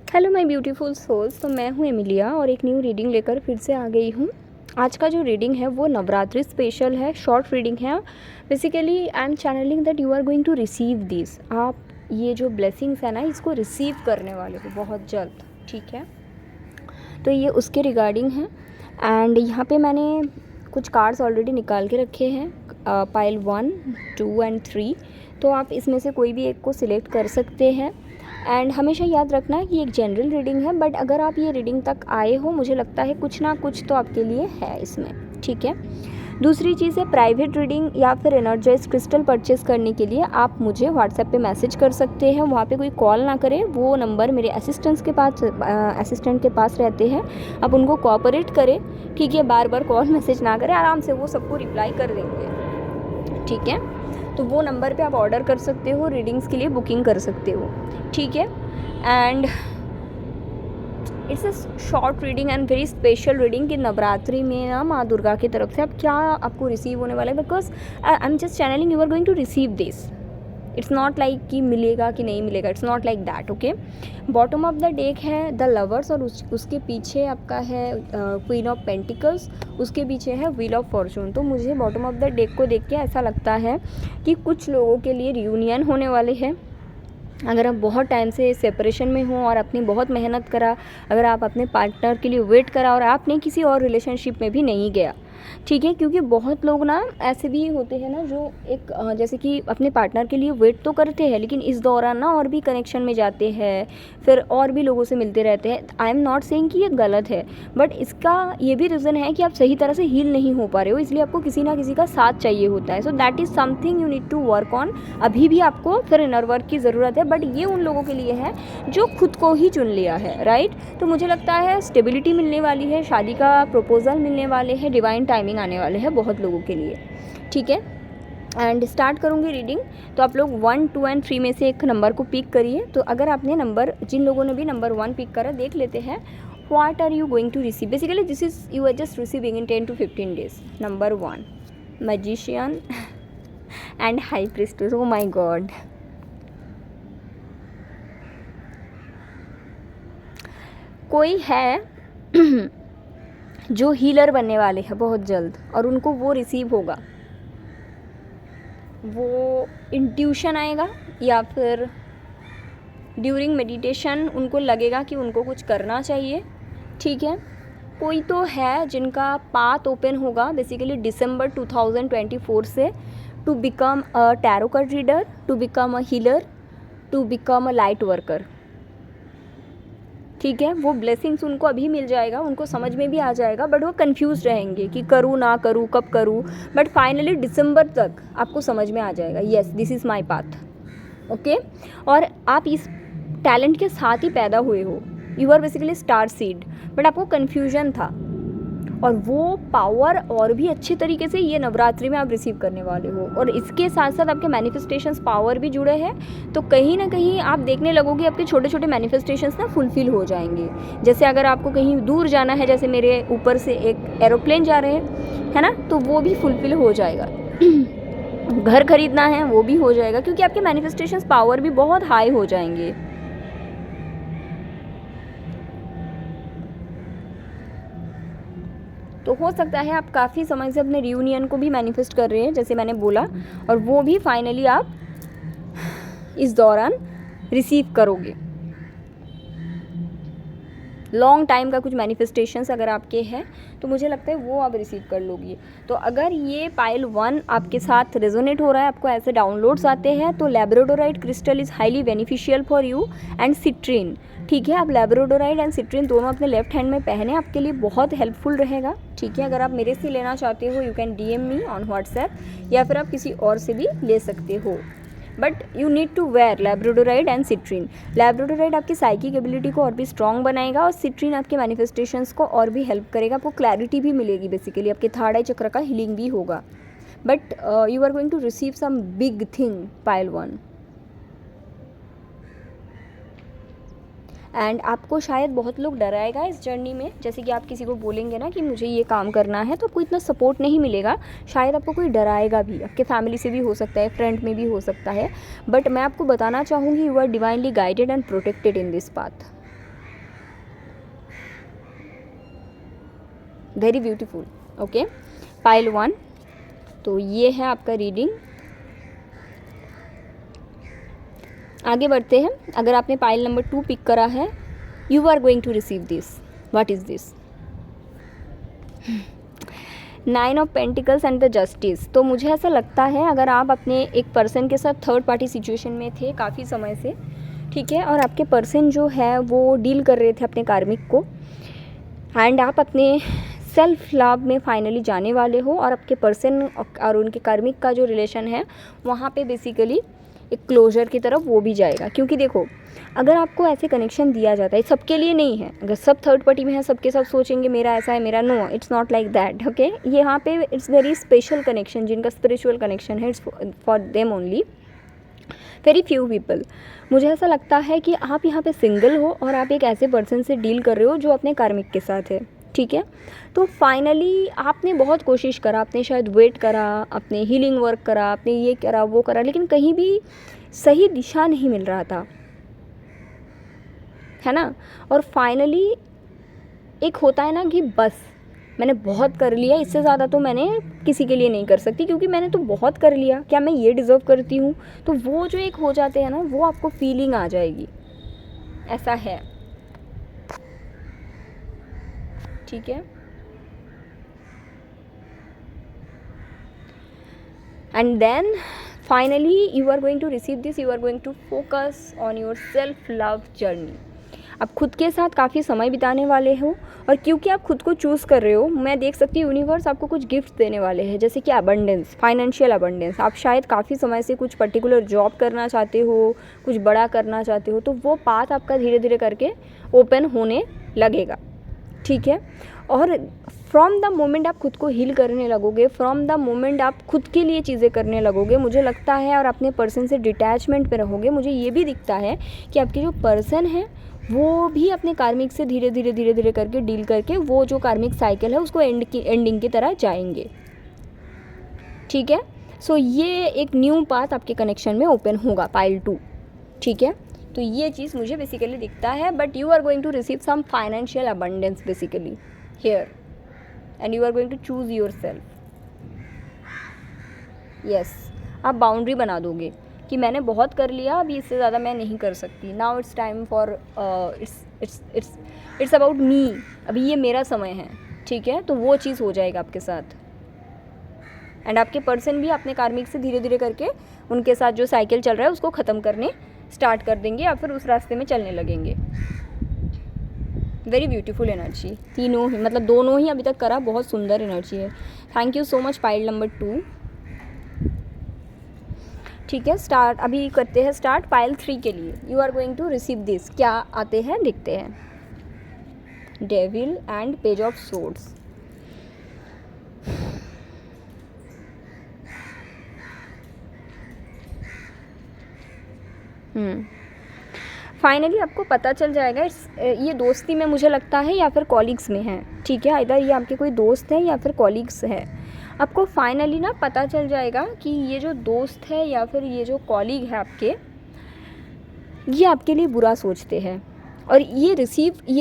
Hello my beautiful souls. तो मैं हूँ एमिलिया और एक न्यू रीडिंग लेकर फिर से आ गई हूँ। आज का जो रीडिंग है वो नवरात्रि स्पेशल है, शॉर्ट रीडिंग है। Basically I am channelling that you are going to receive this. आप ये जो ब्लेसिंग्स है ना, इसको रिसीव करने वाले हो बहुत जल्द, ठीक है। तो ये उसके रिगार्डिंग है। एंड यहाँ पे मैंने कुछ कार्ड्स ऑलरेडी निकाल के रखे हैं, पाइल 1, 2 एंड 3। तो आप इसमें से कोई भी एक को सिलेक्ट कर सकते हैं। एंड हमेशा याद रखना कि एक जनरल रीडिंग है, बट अगर आप ये रीडिंग तक आए हो, मुझे लगता है कुछ ना कुछ तो आपके लिए है इसमें, ठीक है। दूसरी चीज़ है, प्राइवेट रीडिंग या फिर एनर्जाइज क्रिस्टल परचेज़ करने के लिए आप मुझे व्हाट्सएप पे मैसेज कर सकते हैं। वहाँ पे कोई कॉल ना करें, वो नंबर मेरे असिस्टेंट के पास रहते हैं। आप उनको कोऑपरेट करें, ठीक है। बार बार कॉल मैसेज ना करें, आराम से वो सबको रिप्लाई कर देंगे, ठीक है। तो वो नंबर पे आप ऑर्डर कर सकते हो, रीडिंग्स के लिए बुकिंग कर सकते हो, ठीक है। And it's a short reading and very special reading कि नवरात्रि में ना माँ दुर्गा की तरफ से अब क्या आपको रिसीव होने वाला है, because I am just channelling you are going to receive this. It's not like कि मिलेगा कि नहीं मिलेगा, it's not like that, okay. Bottom of the deck है द लवर्स और उसके पीछे आपका है क्वीन ऑफ पेंटिकल्स, उसके पीछे है व्हील ऑफ फॉर्चून। तो मुझे बॉटम ऑफ द डेक को देख के ऐसा लगता है कि कुछ लोगों के लिए रियूनियन होने वाले हैं। अगर आप बहुत टाइम से सेपरेशन में हो और आपने बहुत मेहनत करा, अगर आप अपने पार्टनर के लिए वेट करा और आपने किसी और रिलेशनशिप में भी नहीं गया, ठीक है। क्योंकि बहुत लोग ना ऐसे भी होते हैं ना जो एक जैसे कि अपने पार्टनर के लिए वेट तो करते हैं, लेकिन इस दौरान ना और भी कनेक्शन में जाते हैं, फिर और भी लोगों से मिलते रहते हैं। आई एम नॉट सेइंग कि ये गलत है, बट इसका ये भी रीज़न है कि आप सही तरह से हील नहीं हो पा रहे हो, इसलिए आपको किसी ना किसी का साथ चाहिए होता है। So that is something you need to work on. अभी भी आपको फिर इनर वर्क की ज़रूरत है, बट ये उन लोगों के लिए है जो खुद को ही चुन लिया है, राइट। तो मुझे लगता है स्टेबिलिटी मिलने वाली है, शादी का प्रपोजल मिलने वाले हैं, डिवाइन टाइमिंग आने वाले हैं बहुत लोगों के लिए, ठीक है। एंड स्टार्ट करूँगी रीडिंग। तो आप लोग 1, 2 एंड 3 में से एक नंबर को पिक करिए। तो अगर आपने नंबर, जिन लोगों ने भी नंबर 1 पिक करा, देख लेते हैं what are you going to receive. Basically this is you are just receiving in 10 to 15 days। Number 1 magician and high priestess. Oh my god, कोई है जो हीलर बनने वाले हैं बहुत जल्द और उनको वो रिसीव होगा, वो इंट्यूशन आएगा या फिर ड्यूरिंग मेडिटेशन उनको लगेगा कि उनको कुछ करना चाहिए, ठीक है। कोई तो है जिनका पाथ ओपन होगा बेसिकली दिसंबर 2024 से, to become a tarot card reader, to become a healer, to become a light worker, ठीक है। वो ब्लेसिंग्स उनको अभी मिल जाएगा, उनको समझ में भी आ जाएगा, बट वो कंफ्यूज रहेंगे कि करूँ ना करूँ, कब करूँ। बट फाइनली दिसंबर तक आपको समझ में आ जाएगा, yes this is my path, okay. और आप इस टैलेंट के साथ ही पैदा हुए हो, you are basically star seed, but आपको कन्फ्यूजन था, और वो पावर और भी अच्छे तरीके से ये नवरात्रि में आप रिसीव करने वाले हो। और इसके साथ साथ आपके मैनिफेस्टेशंस पावर भी जुड़े हैं। तो कहीं ना कहीं आप देखने लगोगे आपके छोटे छोटे मैनिफेस्टेशंस ना फुलफिल हो जाएंगे। जैसे अगर आपको कहीं दूर जाना है, जैसे मेरे ऊपर से एक एरोप्लेन जा रहे हैं, है ना, तो वो भी फुलफिल हो जाएगा। घर खरीदना है वो भी हो जाएगा, क्योंकि आपके मैनिफेस्टेशंस पावर भी बहुत हाई हो जाएंगे। तो हो सकता है आप काफ़ी समय से अपने रियूनियन को भी मैनिफेस्ट कर रहे हैं, जैसे मैंने बोला, और वो भी फाइनली आप इस दौरान रिसीव करोगे। लॉन्ग टाइम का कुछ मैनिफेस्टेशंस अगर आपके हैं तो मुझे लगता है वो आप रिसीव कर लोगी। तो अगर ये पाइल 1 आपके साथ रेजोनेट हो रहा है, आपको ऐसे डाउनलोड्स आते हैं, तो labradorite crystal is highly beneficial for you and citrine, ठीक है। आप लैब्राडोराइट एंड सिट्रीन दोनों अपने लेफ्ट हैंड में पहने, आपके लिए बहुत हेल्पफुल रहेगा, ठीक है। अगर आप मेरे से लेना चाहते हो, you can DM me on WhatsApp, या फिर आप किसी और से भी ले सकते हो, but you need to wear labradorite and citrine. Labradorite आपकी साइकिक एबिलिटी को और भी स्ट्रॉन्ग बनाएगा, और सिट्रीन आपके मैनिफेस्टेशंस को और भी हेल्प करेगा, आपको क्लैरिटी भी मिलेगी, बेसिकली आपके थर्ड आई चक्र का हीलिंग भी होगा। But you are going to receive some big thing pile 1। And आपको शायद बहुत लोग डराएगा इस जर्नी में, जैसे कि आप किसी को बोलेंगे ना कि मुझे ये काम करना है, तो आपको इतना सपोर्ट नहीं मिलेगा, शायद आपको कोई डराएगा भी, आपके फैमिली से भी हो सकता है, फ्रेंड में भी हो सकता है। बट मैं आपको बताना चाहूँगी you are divinely guided and protected in this path. Very beautiful. Okay, pile 1, तो ये है आपका रीडिंग। आगे बढ़ते हैं। अगर आपने पाइल नंबर 2 पिक करा है, you are going to receive this. What is this? 9 of pentacles and the justice. तो मुझे ऐसा लगता है अगर आप अपने एक पर्सन के साथ थर्ड पार्टी सिचुएशन में थे काफ़ी समय से, ठीक है, और आपके पर्सन जो है वो डील कर रहे थे अपने कार्मिक को, एंड आप अपने सेल्फ लव में फाइनली जाने वाले हो, और आपके पर्सन और उनके कार्मिक का जो रिलेशन है वहाँ पे बेसिकली एक क्लोजर की तरफ वो भी जाएगा। क्योंकि देखो, अगर आपको ऐसे कनेक्शन दिया जाता है, सबके लिए नहीं है, अगर सब थर्ड पार्टी में है सबके सब सोचेंगे मेरा ऐसा है मेरा, no, it's not like that. Okay, यहाँ पे इट्स वेरी स्पेशल कनेक्शन, जिनका स्पिरिचुअल कनेक्शन है, it's for them only, very few people. मुझे ऐसा लगता है कि आप यहाँ पे सिंगल हो और आप एक ऐसे पर्सन से डील कर रहे हो जो अपने कार्मिक के साथ है, ठीक है। तो फाइनली आपने बहुत कोशिश करा, आपने शायद वेट करा, आपने हीलिंग वर्क करा, आपने ये करा वो करा, लेकिन कहीं भी सही दिशा नहीं मिल रहा था, है ना। और फाइनली एक होता है ना कि बस मैंने बहुत कर लिया, इससे ज़्यादा तो मैंने किसी के लिए नहीं कर सकती, क्योंकि मैंने तो बहुत कर लिया, क्या मैं ये डिज़र्व करती हूँ? तो वो जो एक हो जाते हैं ना, वो आपको फीलिंग आ जाएगी, ऐसा है, ठीक है। And then finally you are going to receive this, you are going to focus on your self love journey. आप खुद के साथ काफ़ी समय बिताने वाले हो, और क्योंकि आप खुद को चूज़ कर रहे हो, मैं देख सकती हूँ यूनिवर्स आपको कुछ गिफ्ट देने वाले हैं, जैसे कि अबंडेंस, फाइनेंशियल अबंडेंस। आप शायद काफ़ी समय से कुछ पर्टिकुलर जॉब करना चाहते हो, कुछ बड़ा करना चाहते हो, तो वो पाथ आपका धीरे धीरे करके ओपन होने लगेगा, ठीक है। और फ्रॉम द मोमेंट आप खुद को हील करने लगोगे, फ्रॉम द मोमेंट आप खुद के लिए चीज़ें करने लगोगे, मुझे लगता है, और अपने पर्सन से डिटैचमेंट पे रहोगे, मुझे ये भी दिखता है कि आपके जो पर्सन है वो भी अपने कार्मिक से धीरे धीरे करके डील करके वो जो कार्मिक साइकिल है उसको एंडिंग की तरह जाएंगे, ठीक है। सो ये एक न्यू पाथ आपके कनेक्शन में ओपन होगा, पाइल 2, ठीक है। तो ये चीज़ मुझे बेसिकली दिखता है, but you are going to receive some financial abundance basically here, and you are going to choose yourself. Yes, आप बाउंड्री बना दोगे कि मैंने बहुत कर लिया, अभी इससे ज़्यादा मैं नहीं कर सकती, now it's time for its about me, अभी ये मेरा समय है, ठीक है। तो वो चीज़ हो जाएगा आपके साथ, एंड आपके पर्सन भी अपने कार्मिक से धीरे धीरे करके उनके साथ जो साइकिल चल रहा है उसको ख़त्म करने स्टार्ट कर देंगे, या फिर उस रास्ते में चलने लगेंगे। वेरी ब्यूटीफुल एनर्जी, तीनों ही, मतलब दोनों ही अभी तक करा, बहुत सुंदर एनर्जी है। Thank you so much pile number 2, ठीक है। स्टार्ट अभी करते हैं स्टार्ट पाइल 3 के लिए। You are going to receive this, क्या आते हैं देखते हैं। Devil and page of swords. Finally आपको पता चल जाएगा, ये दोस्ती में मुझे लगता है या फिर कॉलीग्स में है, ठीक है। इधर ये आपके कोई दोस्त है या फिर कॉलीग्स है। आपको फाइनली ना पता चल जाएगा कि ये जो दोस्त है या फिर ये जो कॉलीग है आपके, ये आपके लिए बुरा सोचते हैं। और ये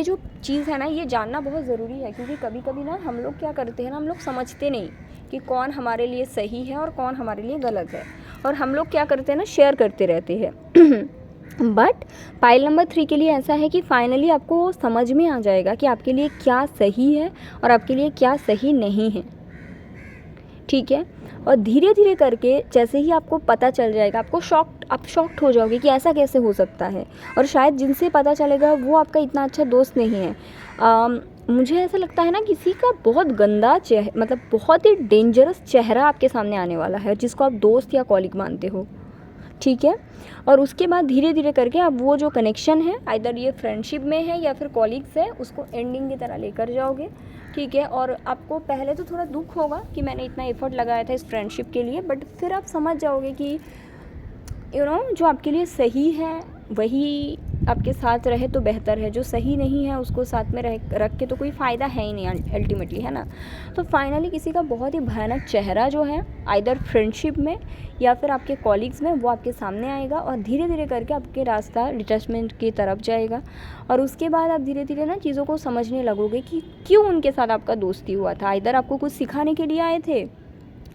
जो चीज़ है ना, ये जानना बहुत ज़रूरी है, क्योंकि कभी कभी ना हम लोग क्या करते हैं ना, हम लोग समझते नहीं कि कौन हमारे लिए सही है और कौन हमारे लिए गलत है, और हम लोग क्या करते हैं ना, शेयर करते रहते हैं। बट पाइल नंबर 3 के लिए ऐसा है कि फाइनली आपको समझ में आ जाएगा कि आपके लिए क्या सही है और आपके लिए क्या सही नहीं है, ठीक है। और धीरे धीरे करके जैसे ही आपको पता चल जाएगा, आप शॉक्ड हो जाओगे कि ऐसा कैसे हो सकता है। और शायद जिनसे पता चलेगा वो आपका इतना अच्छा दोस्त नहीं है। मुझे ऐसा लगता है ना, किसी का बहुत गंदा मतलब बहुत ही डेंजरस चेहरा आपके सामने आने वाला है, जिसको आप दोस्त या कॉलीग मानते हो, ठीक है। और उसके बाद धीरे धीरे करके आप वो जो कनेक्शन है, आइदर ये फ्रेंडशिप में है या फिर कॉलीग्स है, उसको एंडिंग की तरह लेकर जाओगे, ठीक है। और आपको पहले तो थोड़ा दुख होगा कि मैंने इतना एफर्ट लगाया था इस फ्रेंडशिप के लिए, बट फिर आप समझ जाओगे कि जो आपके लिए सही है वही आपके साथ रहे तो बेहतर है, जो सही नहीं है उसको साथ में रख के तो कोई फ़ायदा है ही नहीं अल्टीमेटली, है ना। तो फाइनली किसी का बहुत ही भयानक चेहरा जो है आइदर फ्रेंडशिप में या फिर आपके कॉलीग्स में वो आपके सामने आएगा और धीरे धीरे करके आपके रास्ता डिटैचमेंट की तरफ जाएगा। और उसके बाद आप धीरे धीरे ना चीज़ों को समझने लगोगे कि क्यों उनके साथ आपका दोस्ती हुआ था। आइदर आपको कुछ सिखाने के लिए आए थे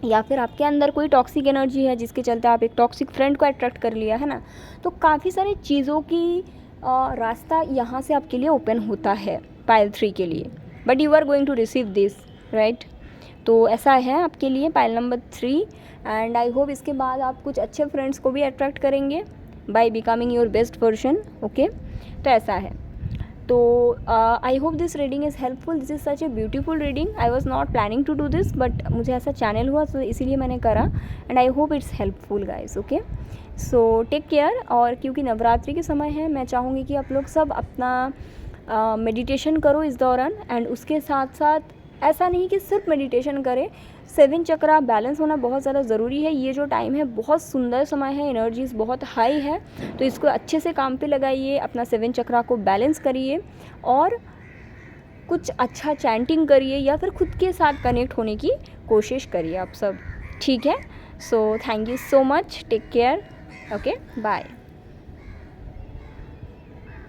या फिर आपके अंदर कोई टॉक्सिक एनर्जी है जिसके चलते आप एक टॉक्सिक फ्रेंड को अट्रैक्ट कर लिया, है ना। तो काफ़ी सारी चीज़ों की रास्ता यहाँ से आपके लिए ओपन होता है पाइल 3 के लिए, but you are going to receive this, right. तो ऐसा है आपके लिए pile number 3 and I hope इसके बाद आप कुछ अच्छे फ्रेंड्स को भी अट्रैक्ट करेंगे by becoming your best version, okay. तो ऐसा है। तो I hope this reading is helpful. This is such a beautiful reading. I was not planning to do this but मुझे ऐसा चैनल हुआ तो इसीलिए मैंने करा and I hope it's helpful guys, okay. So take care. और क्योंकि नवरात्रि के समय है मैं चाहूँगी कि आप लोग सब अपना मेडिटेशन करो इस दौरान एंड उसके साथ साथ ऐसा नहीं कि सिर्फ मेडिटेशन करें, 7 चक्रा बैलेंस होना बहुत ज़्यादा ज़रूरी है। ये जो टाइम है बहुत सुंदर समय है, एनर्जीज़ बहुत हाई है, तो इसको अच्छे से काम पे लगाइए, अपना 7 चक्रा को बैलेंस करिए और कुछ अच्छा चैंटिंग करिए या फिर खुद के साथ कनेक्ट होने की कोशिश करिए आप सब, ठीक है। So thank you so much, take care, okay, bye.